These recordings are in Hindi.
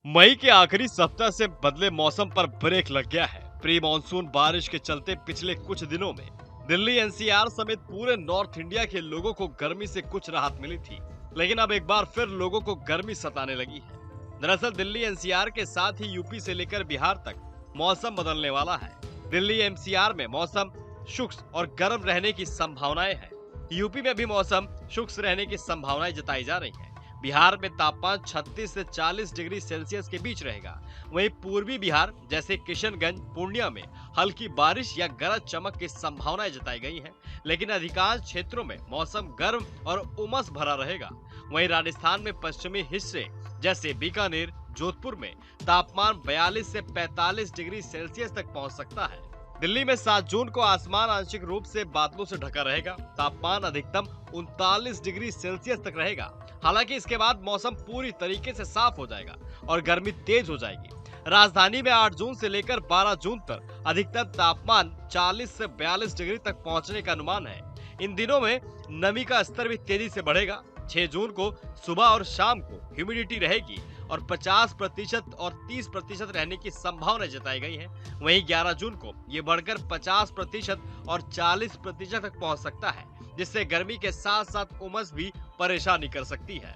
मई के आखिरी सप्ताह से बदले मौसम पर ब्रेक लग गया है। प्री मानसून बारिश के चलते पिछले कुछ दिनों में दिल्ली एनसीआर समेत पूरे नॉर्थ इंडिया के लोगों को गर्मी से कुछ राहत मिली थी, लेकिन अब एक बार फिर लोगों को गर्मी सताने लगी है। दरअसल दिल्ली एनसीआर के साथ ही यूपी से लेकर बिहार तक मौसम बदलने वाला है। दिल्ली एनसीआर में मौसम शुष्क और गर्म रहने की संभावनाएं हैं। यूपी में भी मौसम शुष्क रहने की संभावनाएं जताई जा रही है। बिहार में तापमान 36 से 40 डिग्री सेल्सियस के बीच रहेगा। वहीं पूर्वी बिहार जैसे किशनगंज, पूर्णिया में हल्की बारिश या गरज चमक की संभावनाएं जताई गई हैं, लेकिन अधिकांश क्षेत्रों में मौसम गर्म और उमस भरा रहेगा। वहीं राजस्थान में पश्चिमी हिस्से जैसे बीकानेर, जोधपुर में तापमान 42 से 45 डिग्री सेल्सियस तक पहुंच सकता है। दिल्ली में 7 जून को आसमान आंशिक रूप से बादलों से ढका रहेगा। तापमान अधिकतम 39 डिग्री सेल्सियस तक रहेगा। हालांकि इसके बाद मौसम पूरी तरीके से साफ हो जाएगा और गर्मी तेज हो जाएगी। राजधानी में 8 जून से लेकर 12 जून तक अधिकतम तापमान 40 से 42 डिग्री तक पहुंचने का अनुमान है। इन दिनों में नमी का स्तर भी तेजी से बढ़ेगा। 6 जून को सुबह और शाम को ह्यूमिडिटी रहेगी और 50% और 30% रहने की संभावना जताई गई है। वहीं 11 जून को ये बढ़कर 50% और 40% तक पहुंच सकता है, जिससे गर्मी के साथ साथ उमस भी परेशानी कर सकती है।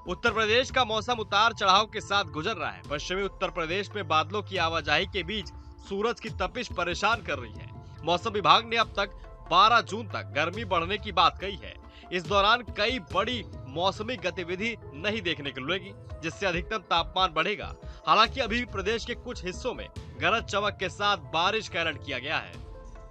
उत्तर प्रदेश का मौसम उतार चढ़ाव के साथ गुजर रहा है। पश्चिमी उत्तर प्रदेश में बादलों की आवाजाही के बीच सूरज की तपिश परेशान कर रही है। मौसम विभाग ने अब तक 12 जून तक गर्मी बढ़ने की बात कही है। इस दौरान कई बड़ी मौसमी गतिविधि नहीं देखने को मिलेगी, जिससे अधिकतम तापमान बढ़ेगा। हालांकि अभी भी प्रदेश के कुछ हिस्सों में गरज चमक के साथ बारिश का अलर्ट किया गया है।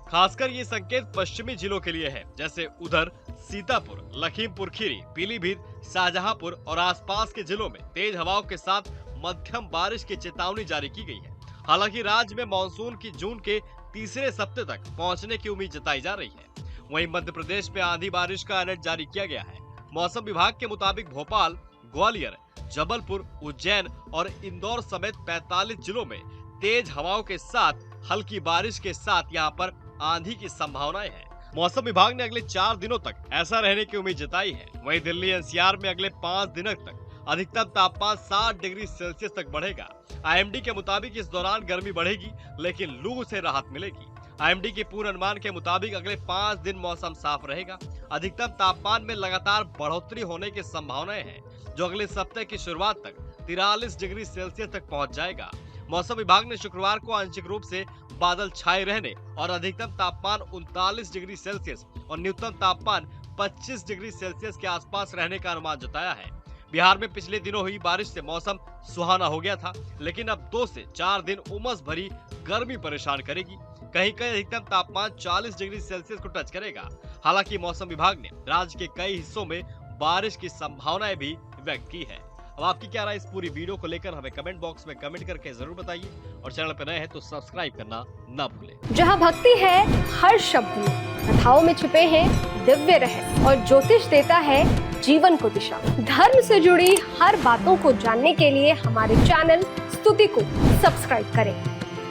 खासकर ये संकेत पश्चिमी जिलों के लिए है, जैसे उधर सीतापुर, लखीमपुर खीरी, पीलीभीत, शाहजहांपुर और आसपास के जिलों में तेज हवाओं के साथ मध्यम बारिश की चेतावनी जारी की गई है। हालांकि राज्य में मानसून की जून के तीसरे सप्ताह तक पहुंचने की उम्मीद जताई जा रही है। वहीं मध्य प्रदेश में आंधी बारिश का अलर्ट जारी किया गया है। मौसम विभाग के मुताबिक भोपाल, ग्वालियर, जबलपुर, उज्जैन और इंदौर समेत 45 जिलों में तेज हवाओं के साथ हल्की बारिश के साथ यहां पर आंधी की संभावनाएं हैं। मौसम विभाग ने अगले 4 दिनों तक ऐसा रहने की उम्मीद जताई है। वहीं दिल्ली एनसीआर में अगले 5 दिनों तक अधिकतम तापमान 60 डिग्री सेल्सियस तक बढ़ेगा। आईएमडी के मुताबिक इस दौरान गर्मी बढ़ेगी, लेकिन लू से राहत मिलेगी। आईएमडी के पूर्ण अनुमान के मुताबिक अगले 5 दिन मौसम साफ रहेगा। अधिकतम तापमान में लगातार बढ़ोतरी होने की संभावनाएं हैं, जो अगले सप्ताह की शुरुआत तक 43 डिग्री सेल्सियस तक पहुंच जाएगा। मौसम विभाग ने शुक्रवार को आंशिक रूप से बादल छाए रहने और अधिकतम तापमान 39 डिग्री सेल्सियस और न्यूनतम तापमान 25 डिग्री सेल्सियस के आसपास रहने का अनुमान जताया है। बिहार में पिछले दिनों हुई बारिश से मौसम सुहाना हो गया था, लेकिन अब 2 से 4 दिन उमस भरी गर्मी परेशान करेगी। कहीं कहीं अधिकतम तापमान 40 डिग्री सेल्सियस को टच करेगा। हालांकि मौसम विभाग ने राज्य के कई हिस्सों में बारिश की संभावनाएं भी व्यक्त की है। अब आपकी क्या राय इस पूरी वीडियो को लेकर हमें कमेंट बॉक्स में कमेंट करके जरूर बताइए, और चैनल पर नए हैं तो सब्सक्राइब करना ना भूलें। जहां भक्ति है हर शब्द में, कथाओं में छुपे हैं दिव्य रहस्य और ज्योतिष देता है जीवन को दिशा। धर्म से जुड़ी हर बातों को जानने के लिए हमारे चैनल स्तुति को सब्सक्राइब करें।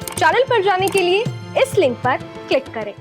चैनल पर जाने के लिए इस लिंक पर क्लिक करें।